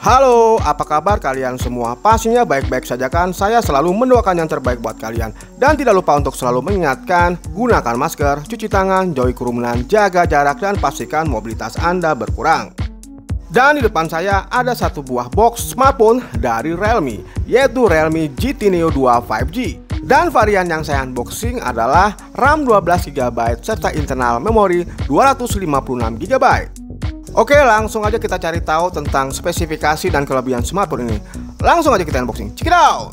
Halo, apa kabar kalian semua? Pastinya baik-baik saja kan? Saya selalu mendoakan yang terbaik buat kalian. Dan tidak lupa untuk selalu mengingatkan, gunakan masker, cuci tangan, jauhi kerumunan, jaga jarak, dan pastikan mobilitas Anda berkurang. Dan di depan saya ada satu buah box smartphone dari Realme, yaitu Realme GT Neo 2 5G. Dan varian yang saya unboxing adalah RAM 12GB serta internal memori 256GB. Oke, langsung aja kita cari tahu tentang spesifikasi dan kelebihan smartphone ini. Langsung aja kita unboxing. Check it out!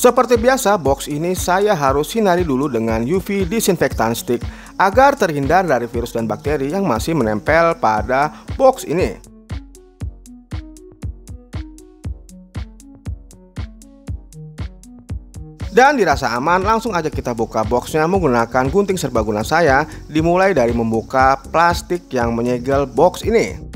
Seperti biasa, box ini saya harus sinari dulu dengan UV disinfektan stick agar terhindar dari virus dan bakteri yang masih menempel pada box ini. Dan dirasa aman, langsung aja kita buka boxnya menggunakan gunting serbaguna saya, dimulai dari membuka plastik yang menyegel box ini.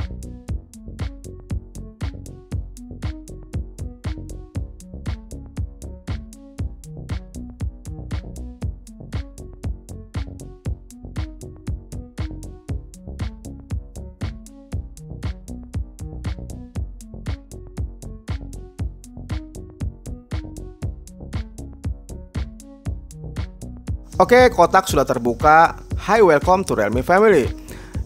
Oke, kotak sudah terbuka. Hi, welcome to Realme Family.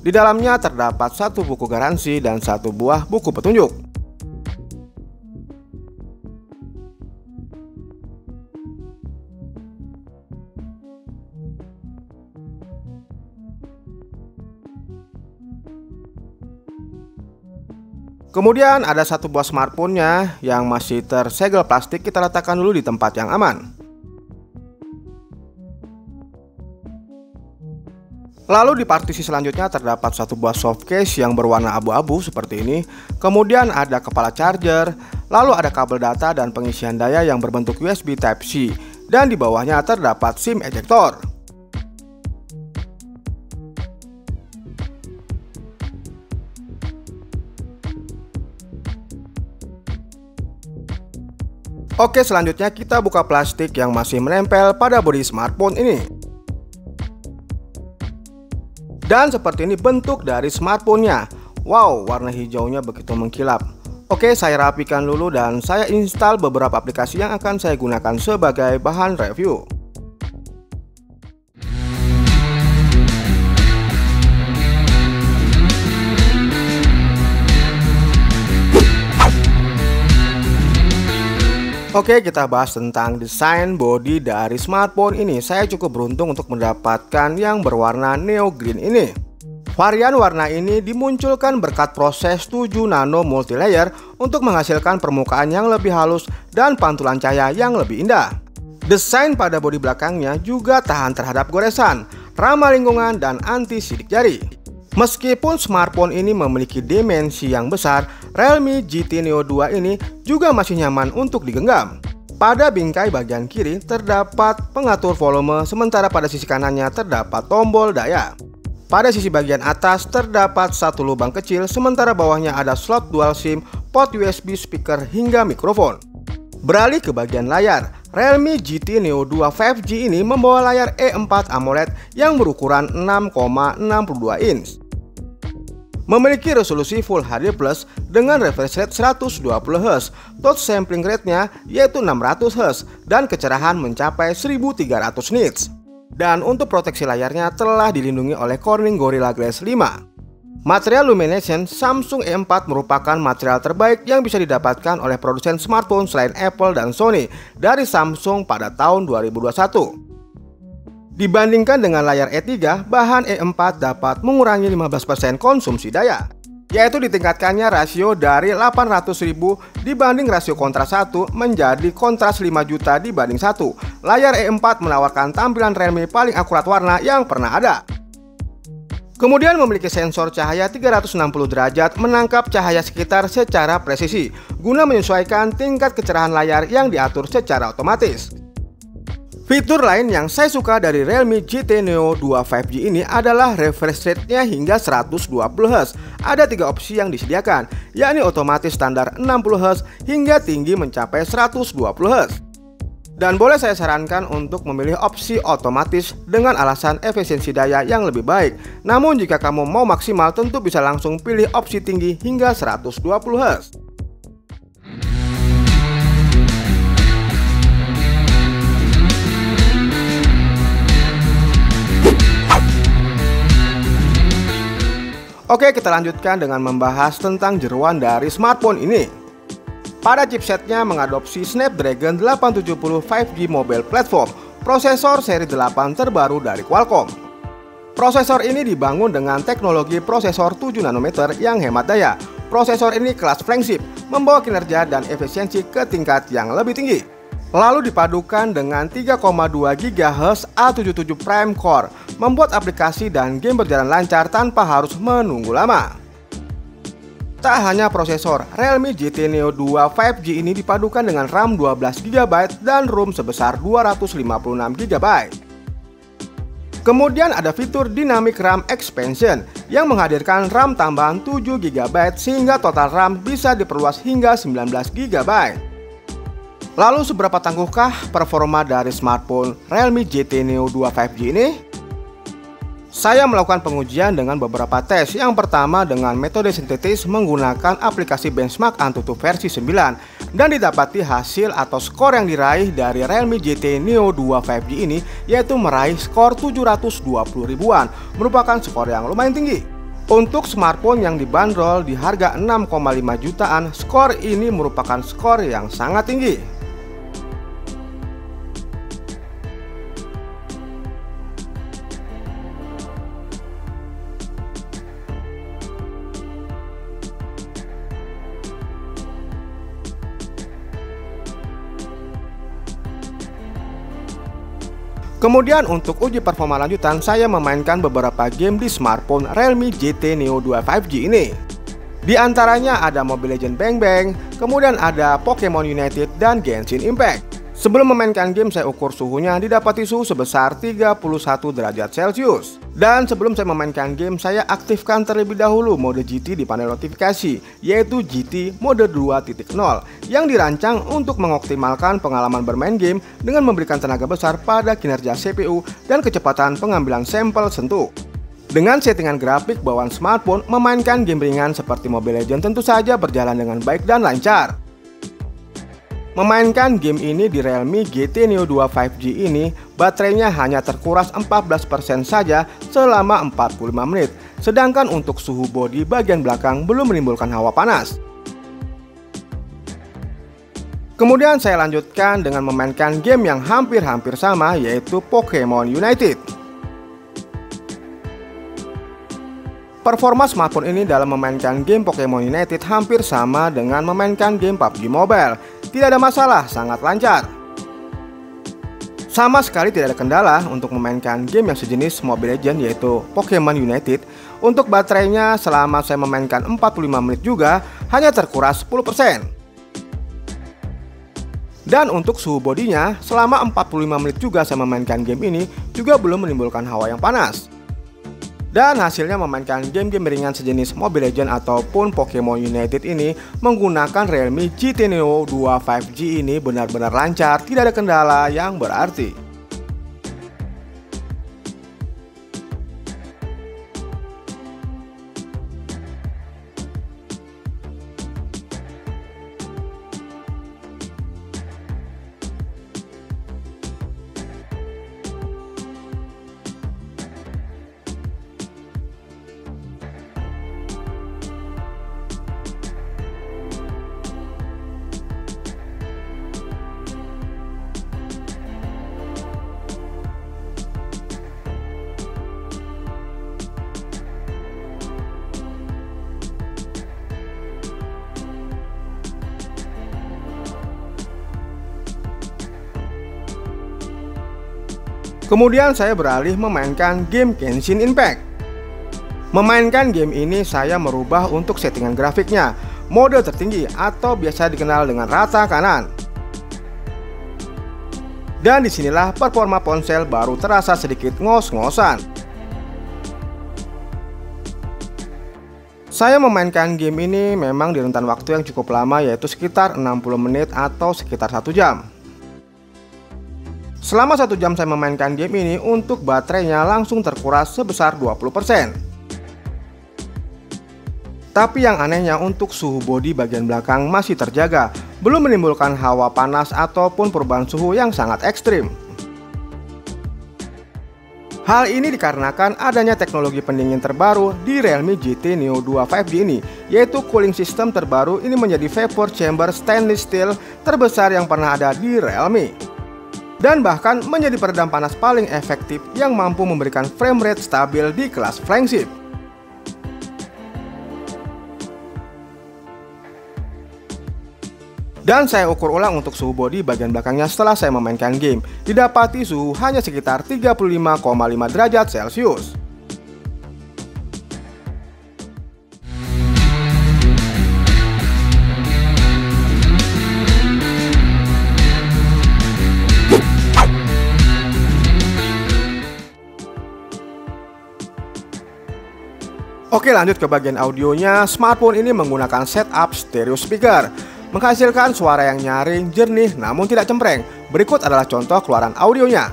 Di dalamnya terdapat satu buku garansi dan satu buah buku petunjuk. Kemudian ada satu buah smartphone-nya yang masih tersegel plastik. Kita letakkan dulu di tempat yang aman. Lalu di partisi selanjutnya terdapat satu buah soft case yang berwarna abu-abu seperti ini. Kemudian ada kepala charger, lalu ada kabel data dan pengisian daya yang berbentuk USB Type-C. Dan di bawahnya terdapat SIM ejector. Oke, selanjutnya kita buka plastik yang masih menempel pada bodi smartphone ini. Dan seperti ini bentuk dari smartphone-nya. Wow, warna hijaunya begitu mengkilap. Oke, saya rapikan dulu dan saya install beberapa aplikasi yang akan saya gunakan sebagai bahan review. Oke, kita bahas tentang desain bodi dari smartphone ini. Saya cukup beruntung untuk mendapatkan yang berwarna neo green ini. Varian warna ini dimunculkan berkat proses 7 nano multilayer untuk menghasilkan permukaan yang lebih halus dan pantulan cahaya yang lebih indah. Desain pada bodi belakangnya juga tahan terhadap goresan, ramah lingkungan, dan anti sidik jari. Meskipun smartphone ini memiliki dimensi yang besar, Realme GT Neo 2 ini juga masih nyaman untuk digenggam. Pada bingkai bagian kiri terdapat pengatur volume, sementara pada sisi kanannya terdapat tombol daya. Pada sisi bagian atas terdapat satu lubang kecil, sementara bawahnya ada slot dual SIM, port USB speaker hingga mikrofon. Beralih ke bagian layar, Realme GT Neo 2 5G ini membawa layar E4 AMOLED yang berukuran 6,62 inch. Memiliki resolusi Full HD Plus dengan refresh rate 120Hz, touch sampling rate-nya yaitu 600Hz, dan kecerahan mencapai 1300 nits. Dan untuk proteksi layarnya telah dilindungi oleh Corning Gorilla Glass 5. Material lumination Samsung E4 merupakan material terbaik yang bisa didapatkan oleh produsen smartphone selain Apple dan Sony dari Samsung pada tahun 2021. Dibandingkan dengan layar E3, bahan E4 dapat mengurangi 15% konsumsi daya, yaitu ditingkatkannya rasio dari 800.000 dibanding rasio kontras 1 menjadi kontras 5 juta dibanding 1. Layar E4 menawarkan tampilan Realme paling akurat warna yang pernah ada. Kemudian memiliki sensor cahaya 360 derajat menangkap cahaya sekitar secara presisi guna menyesuaikan tingkat kecerahan layar yang diatur secara otomatis. Fitur lain yang saya suka dari Realme GT Neo 2 5G ini adalah refresh rate-nya hingga 120Hz. Ada 3 opsi yang disediakan, yakni otomatis standar 60Hz hingga tinggi mencapai 120Hz. Dan boleh saya sarankan untuk memilih opsi otomatis dengan alasan efisiensi daya yang lebih baik. Namun jika kamu mau maksimal tentu bisa langsung pilih opsi tinggi hingga 120Hz. Oke, kita lanjutkan dengan membahas tentang jeroan dari smartphone ini. Pada chipsetnya mengadopsi Snapdragon 870 5G mobile platform, prosesor seri 8 terbaru dari Qualcomm. Prosesor ini dibangun dengan teknologi prosesor 7 nanometer yang hemat daya. Prosesor ini kelas flagship, membawa kinerja dan efisiensi ke tingkat yang lebih tinggi. Lalu dipadukan dengan 3,2 GHz A77 Prime Core, membuat aplikasi dan game berjalan lancar tanpa harus menunggu lama. Tak hanya prosesor, Realme GT Neo 2 5G ini dipadukan dengan RAM 12GB dan ROM sebesar 256GB. Kemudian ada fitur Dynamic RAM Expansion yang menghadirkan RAM tambahan 7GB sehingga total RAM bisa diperluas hingga 19GB. Lalu seberapa tangguhkah performa dari smartphone Realme GT Neo 2 5G ini? Saya melakukan pengujian dengan beberapa tes. Yang pertama dengan metode sintetis menggunakan aplikasi benchmark Antutu versi 9 dan didapati hasil atau skor yang diraih dari Realme GT Neo 2 5G ini yaitu meraih skor 720 ribuan, merupakan skor yang lumayan tinggi. Untuk smartphone yang dibanderol di harga 6,5 jutaan, skor ini merupakan skor yang sangat tinggi. Kemudian untuk uji performa lanjutan, saya memainkan beberapa game di smartphone Realme GT Neo 2 5G ini. Di antaranya ada Mobile Legends Bang Bang, kemudian ada Pokemon United dan Genshin Impact. Sebelum memainkan game saya ukur suhunya, didapati suhu sebesar 31 derajat Celcius. Dan sebelum saya memainkan game, saya aktifkan terlebih dahulu mode GT di panel notifikasi, yaitu GT mode 2.0 yang dirancang untuk mengoptimalkan pengalaman bermain game dengan memberikan tenaga besar pada kinerja CPU dan kecepatan pengambilan sampel sentuh. Dengan settingan grafik bawaan smartphone, memainkan game ringan seperti Mobile Legends tentu saja berjalan dengan baik dan lancar. Memainkan game ini di Realme GT Neo 2 5G ini, baterainya hanya terkuras 14% saja selama 45 menit. Sedangkan untuk suhu bodi bagian belakang belum menimbulkan hawa panas. Kemudian saya lanjutkan dengan memainkan game yang hampir-hampir sama, yaitu Pokemon United. Performa smartphone ini dalam memainkan game Pokemon United hampir sama dengan memainkan game PUBG Mobile. Tidak ada masalah, sangat lancar. Sama sekali tidak ada kendala untuk memainkan game yang sejenis Mobile Legends yaitu Pokemon United. Untuk baterainya selama saya memainkan 45 menit juga hanya terkuras 10%. Dan untuk suhu bodinya selama 45 menit juga saya memainkan game ini juga belum menimbulkan hawa yang panas. Dan hasilnya memainkan game-game ringan sejenis Mobile Legends ataupun Pokemon United ini menggunakan Realme GT Neo 2 5G ini benar-benar lancar, tidak ada kendala yang berarti. Kemudian saya beralih memainkan game Genshin Impact. Memainkan game ini saya merubah untuk settingan grafiknya, mode tertinggi atau biasa dikenal dengan rata kanan. Dan disinilah performa ponsel baru terasa sedikit ngos-ngosan. Saya memainkan game ini memang di rentan waktu yang cukup lama, yaitu sekitar 60 menit atau sekitar 1 jam. Selama 1 jam saya memainkan game ini, untuk baterainya langsung terkuras sebesar 20%. Tapi yang anehnya untuk suhu bodi bagian belakang masih terjaga, belum menimbulkan hawa panas ataupun perubahan suhu yang sangat ekstrim. Hal ini dikarenakan adanya teknologi pendingin terbaru di Realme GT Neo 2 5G ini, yaitu cooling system terbaru ini menjadi vapor chamber stainless steel terbesar yang pernah ada di Realme. Dan bahkan menjadi peredam panas paling efektif yang mampu memberikan frame rate stabil di kelas flagship. Dan saya ukur ulang untuk suhu bodi bagian belakangnya setelah saya memainkan game. Didapati suhu hanya sekitar 35,5 derajat Celcius. Oke, lanjut ke bagian audionya. Smartphone ini menggunakan setup stereo speaker, menghasilkan suara yang nyaring, jernih, namun tidak cempreng. Berikut adalah contoh keluaran audionya.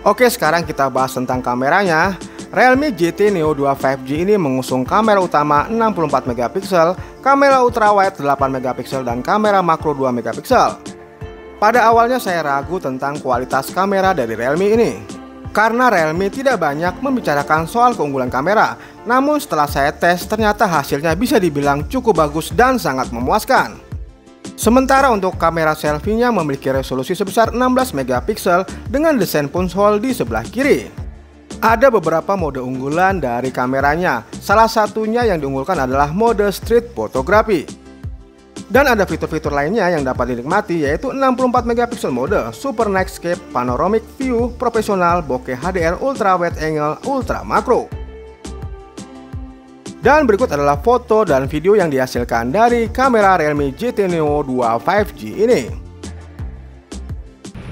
Oke, sekarang kita bahas tentang kameranya. Realme GT Neo 2 5G ini mengusung kamera utama 64 megapiksel, kamera ultrawide 8 megapiksel, dan kamera makro 2 megapiksel. Pada awalnya saya ragu tentang kualitas kamera dari Realme ini, karena Realme tidak banyak membicarakan soal keunggulan kamera. Namun setelah saya tes, ternyata hasilnya bisa dibilang cukup bagus dan sangat memuaskan. Sementara untuk kamera selfie-nya memiliki resolusi sebesar 16 megapiksel dengan desain punch hole di sebelah kiri. Ada beberapa mode unggulan dari kameranya. Salah satunya yang diunggulkan adalah mode street photography. Dan ada fitur-fitur lainnya yang dapat dinikmati, yaitu 64 megapiksel mode Super Nightscape, Panoramic View, Profesional, Bokeh HDR, Ultra Wide Angle, Ultra Macro. Dan berikut adalah foto dan video yang dihasilkan dari kamera Realme GT Neo 2 5G ini.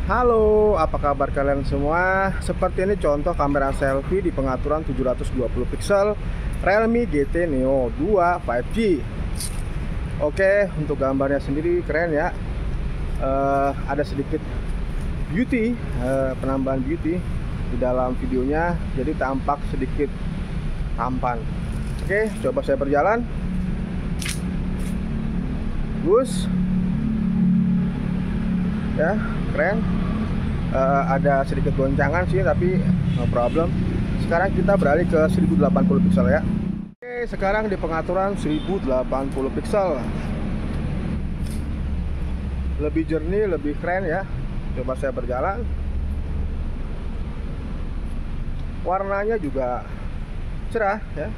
Halo, apa kabar kalian semua? Seperti ini contoh kamera selfie di pengaturan 720 pixel Realme GT Neo 2 5G. Oke, untuk gambarnya sendiri keren ya. Ada sedikit beauty, penambahan beauty di dalam videonya, jadi tampak sedikit tampan. Oke, coba saya berjalan. Bagus. Ya, keren. Ada sedikit goncangan sih, tapi no problem. Sekarang kita beralih ke 1080 pixel ya. Oke, sekarang di pengaturan 1080 pixel. Lebih jernih, lebih keren ya. Coba saya berjalan. Warnanya juga cerah ya.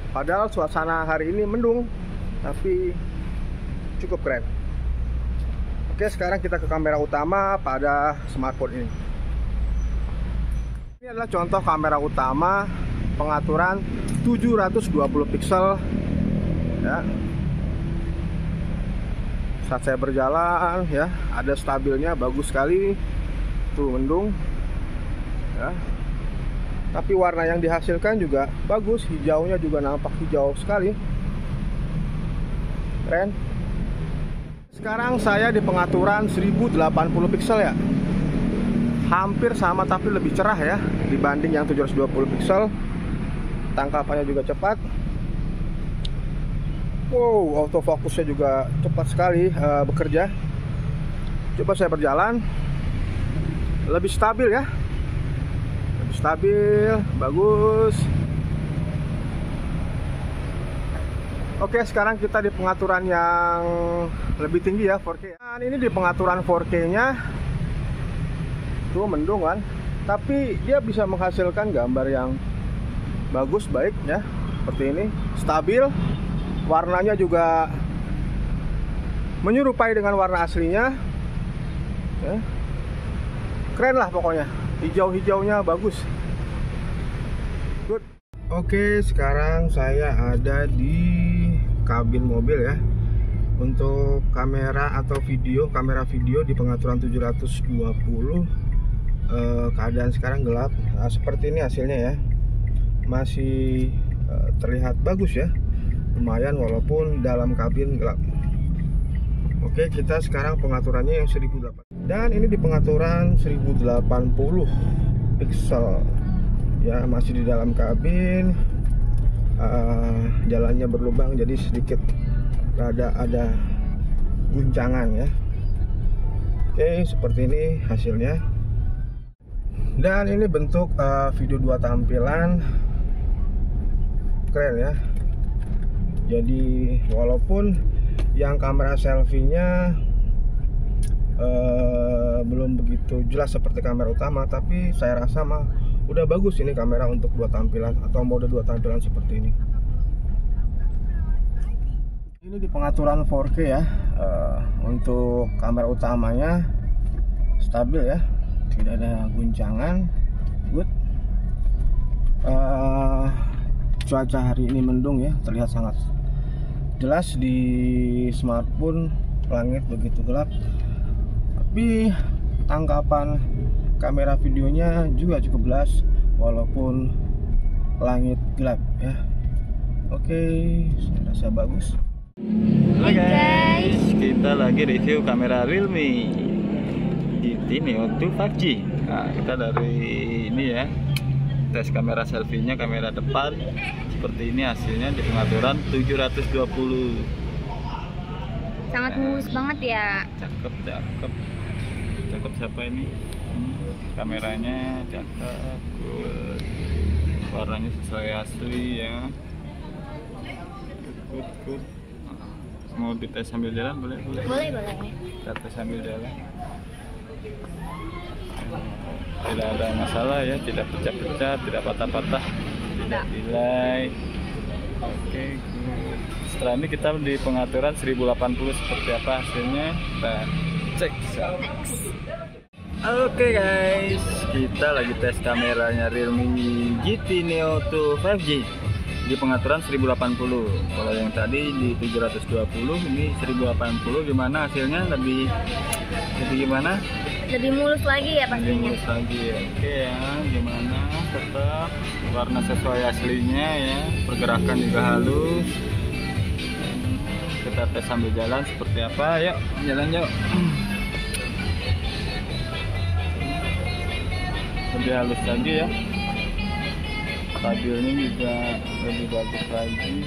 Padahal suasana hari ini mendung, tapi cukup keren. Oke, sekarang kita ke kamera utama pada smartphone ini. Ini adalah contoh kamera utama pengaturan 720 pixel ya. Saat saya berjalan ya, ada stabilnya bagus sekali. Tuh mendung ya. Tapi warna yang dihasilkan juga bagus, hijaunya juga nampak hijau sekali. Keren. Sekarang saya di pengaturan 1080 pixel ya. hampir sama tapi lebih cerah ya dibanding yang 720 pixel. Tangkapannya juga cepat. Wow, autofokusnya juga cepat sekali bekerja. Coba saya berjalan, lebih stabil ya, lebih stabil, bagus. Oke, sekarang kita di pengaturan yang lebih tinggi ya, 4K. Dan ini di pengaturan 4K-nya tuh mendung kan, tapi dia bisa menghasilkan gambar yang bagus, baik ya, seperti ini, stabil. Warnanya juga menyerupai dengan warna aslinya ya. Keren lah pokoknya, hijau-hijaunya bagus. Good. Oke, sekarang saya ada di kabin mobil ya. Untuk kamera atau video, kamera video di pengaturan 720. Keadaan sekarang gelap. Nah, seperti ini hasilnya ya. Masih terlihat bagus ya. Lumayan walaupun dalam kabin gelap. Oke, kita sekarang pengaturannya yang 1080. Dan ini di pengaturan 1080 pixel. Ya, masih di dalam kabin. Jalannya berlubang jadi sedikit ada guncangan ya. Oke, seperti ini hasilnya. Dan ini bentuk video 2 tampilan. Keren ya. Jadi walaupun yang kamera selfie-nya belum begitu jelas seperti kamera utama, tapi saya rasa mah udah bagus ini kamera untuk 2 tampilan atau mode 2 tampilan seperti ini. Ini di pengaturan 4K ya. Untuk kamera utamanya stabil ya, tidak ada guncangan. Good. Cuaca hari ini mendung ya, terlihat sangat jelas di smartphone. Langit begitu gelap, tapi tangkapan kamera videonya juga cukup jelas walaupun langit gelap ya. Oke, saya rasa bagus. Halo guys, kita lagi review kamera Realme GT Neo 2 5G. Nah, kita dari ini ya, tes kamera selfie-nya, kamera depan seperti ini hasilnya di pengaturan 720. Sangat mulus banget ya. Cakep, cakep. Cakep siapa ini? Kameranya cakep, good. Warnanya sesuai asli ya. Good, good. Mau dites sambil jalan boleh? Boleh. Kita tes sambil jalan. Tidak ada masalah ya, tidak pecah-pecah, tidak patah-patah, tidak delay. Oke, good. Setelah ini kita di pengaturan 1080 seperti apa hasilnya, kita cek. Oke guys, kita lagi tes kameranya Realme GT Neo 2 5G di pengaturan 1080. Kalau yang tadi di 720, ini 1080. Gimana hasilnya? Lebih gimana? Lebih mulus lagi ya pastinya. Lebih mulus lagi ya. Oke ya, gimana? Tetap warna sesuai aslinya ya. Pergerakan juga halus. Kita tes sambil jalan seperti apa. Yuk, jalan yuk. Lebih halus lagi ya. Stabilnya juga lebih bagus lagi.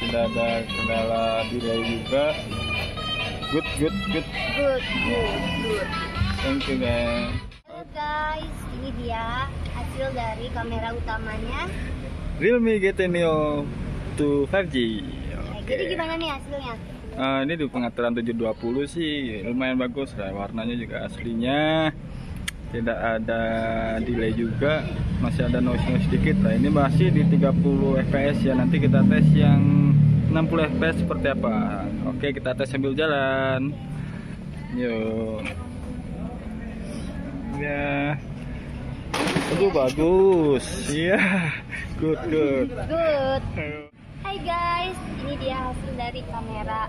Tidak ada kendala delay juga. Good. Thank you guys. Halo guys, ini dia hasil dari kamera utamanya Realme GT Neo 2 5G. Jadi gimana nih hasilnya? Ini di pengaturan 720 sih lumayan bagus lah, warnanya juga aslinya, tidak ada delay juga, masih ada noise sedikit lah. Ini masih di 30 fps ya, nanti kita tes yang 60 fps seperti apa. Oke, kita tes sambil jalan. Yuk. Ya. Aduh, bagus. Iya. Good. Hai guys, ini dia hasil dari kamera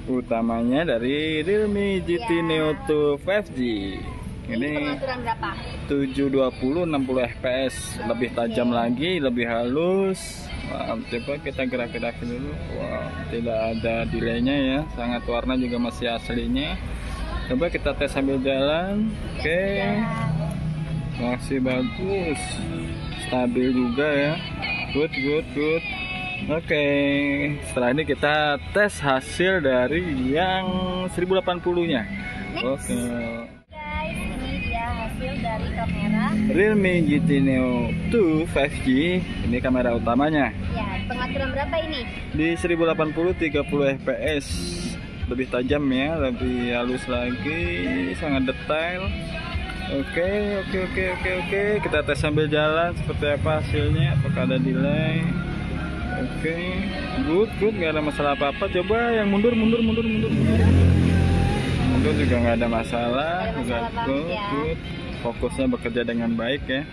utamanya dari Realme GT Neo 2 5G. Ini pengaturan berapa? 720 60 fps, lebih tajam lagi, lebih halus. Wah, coba kita gerak-gerakin dulu. Wow, tidak ada delaynya ya, sangat warna juga masih aslinya. Coba kita tes sambil jalan. Oke. masih bagus, stabil juga ya. Good. Oke, setelah ini kita tes hasil dari yang 1080-nya. Oke. Guys, ini dia hasil dari kamera. Realme GT Neo 2 5G. Ini kamera utamanya. Ya, pengaturan berapa ini? Di 1080 30 fps. Lebih tajam ya, lebih halus lagi, sangat detail. Oke. Kita tes sambil jalan seperti apa hasilnya, apakah ada delay. Oke, good, nggak ada masalah apa-apa. Coba yang mundur juga nggak ada masalah. Good. Fokusnya bekerja dengan baik ya.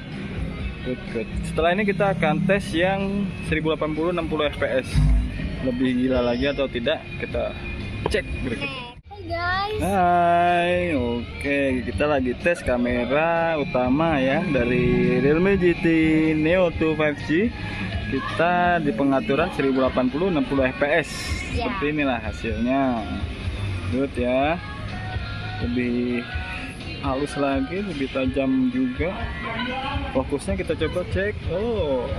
Good. Setelah ini kita akan tes yang 1080 60 fps. Lebih gila lagi atau tidak, kita cek berikut. Hai guys. Hai, oke, kita lagi tes kamera utama ya dari Realme GT Neo 2 5G. Kita di pengaturan 1080 60 fps. Ya. Seperti inilah hasilnya. Good ya. Lebih halus lagi, lebih tajam juga. Fokusnya kita coba cek. Oh.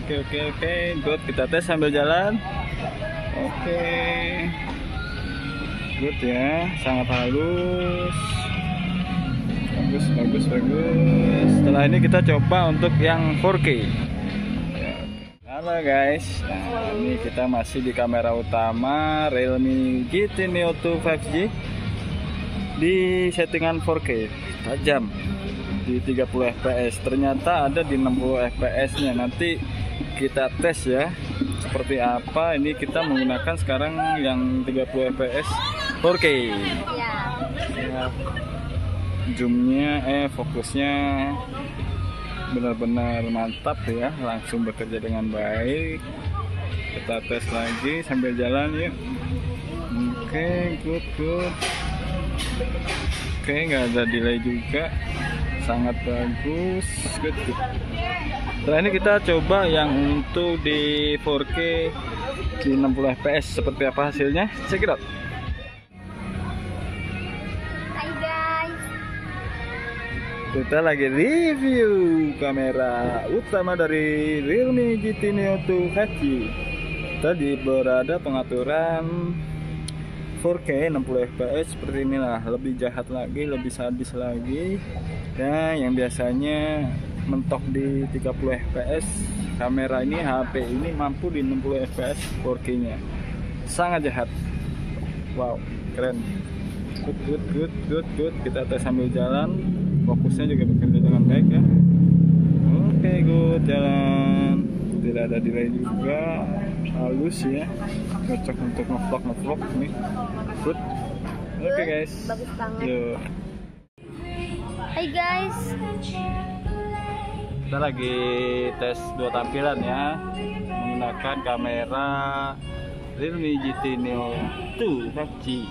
Oke. Good, kita tes sambil jalan. Oke. Good ya, sangat halus. Bagus. Setelah ini kita coba untuk yang 4K. Halo guys, nah ini kita masih di kamera utama Realme GT Neo 2 5G di settingan 4K tajam di 30 fps. Ternyata ada di 60 fps nya. Nanti kita tes ya seperti apa. Ini kita menggunakan sekarang yang 30 fps 4K Ya. Zoomnya fokusnya benar-benar mantap ya, langsung bekerja dengan baik. Kita tes lagi sambil jalan yuk. Oke, good. Oke, nggak ada delay juga, sangat bagus. Good. Setelah ini kita coba yang untuk di 4K di 60 fps seperti apa hasilnya. Check it out. Kita lagi review kamera utama dari Realme GT Neo 2 5G. Tadi berada pengaturan 4K 60 fps seperti inilah. Lebih jahat lagi, lebih sadis lagi. Ya, yang biasanya mentok di 30 fps, kamera ini, HP ini mampu di 60 fps 4K nya. Sangat jahat. Wow, keren. Good. Kita tes sambil jalan. Fokusnya juga bekerja dengan baik ya. Oke, good, jalan. Tidak ada delay juga, halus ya. Cocok untuk ngevlog nih. Good. Oke guys. Bagus banget. Yuk. Hai guys. Kita lagi tes dua tampilan ya, menggunakan kamera Realme GT Neo 2 5G.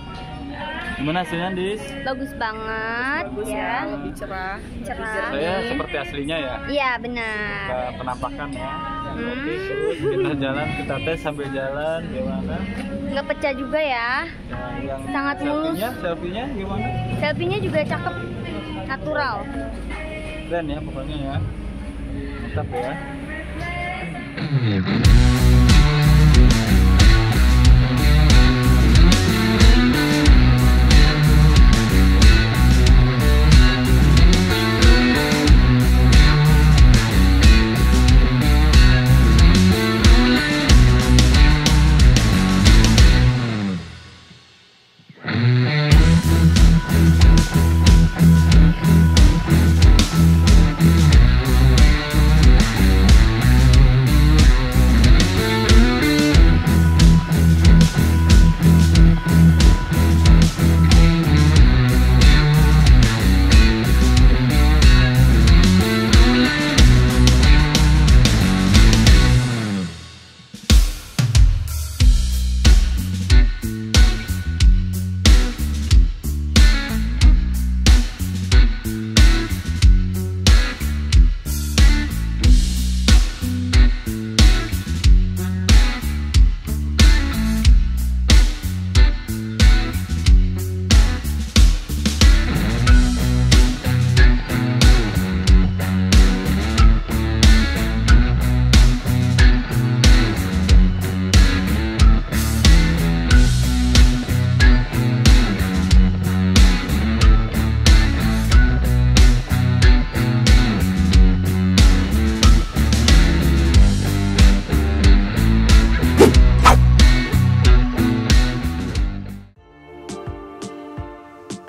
Gimana hasilnya, Dis? Bagus banget ya. Lebih cerah. Saya seperti aslinya ya. Iya, benar. Kita penampakan ya. Oke, terus kita jalan, kita tes sambil jalan. Gimana? Nggak pecah juga ya. Nah, yang Sangat mulus. selfie-nya gimana? Selfie-nya juga cakep, natural. Keren ya pokoknya ya. Mantap ya.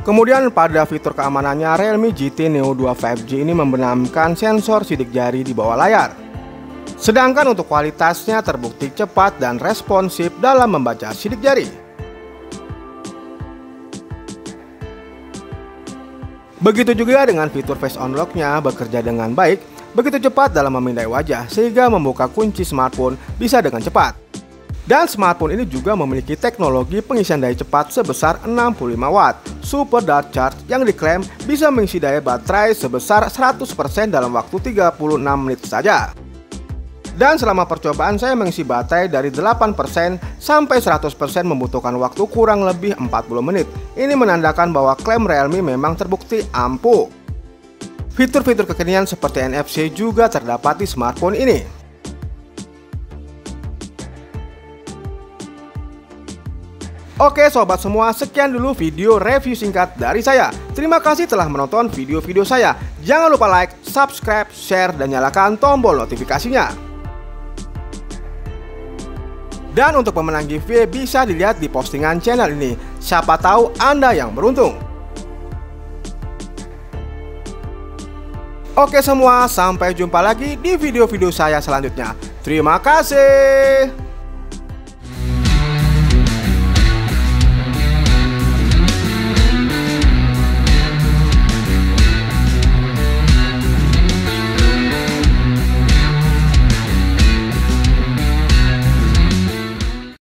Kemudian pada fitur keamanannya, Realme GT Neo 2 5G ini membenamkan sensor sidik jari di bawah layar. Sedangkan untuk kualitasnya terbukti cepat dan responsif dalam membaca sidik jari. Begitu juga dengan fitur Face Unlock-nya bekerja dengan baik, begitu cepat dalam memindai wajah sehingga membuka kunci smartphone bisa dengan cepat. Dan smartphone ini juga memiliki teknologi pengisian daya cepat sebesar 65 watt Super Dart Charge yang diklaim bisa mengisi daya baterai sebesar 100% dalam waktu 36 menit saja. Dan selama percobaan saya mengisi baterai dari 8% sampai 100% membutuhkan waktu kurang lebih 40 menit. Ini menandakan bahwa klaim Realme memang terbukti ampuh. Fitur-fitur kekinian seperti NFC juga terdapat di smartphone ini. Oke sobat semua, sekian dulu video review singkat dari saya. Terima kasih telah menonton video-video saya. Jangan lupa like, subscribe, share, dan nyalakan tombol notifikasinya. Dan untuk pemenang giveaway bisa dilihat di postingan channel ini. Siapa tahu Anda yang beruntung. Oke semua, sampai jumpa lagi di video-video saya selanjutnya. Terima kasih.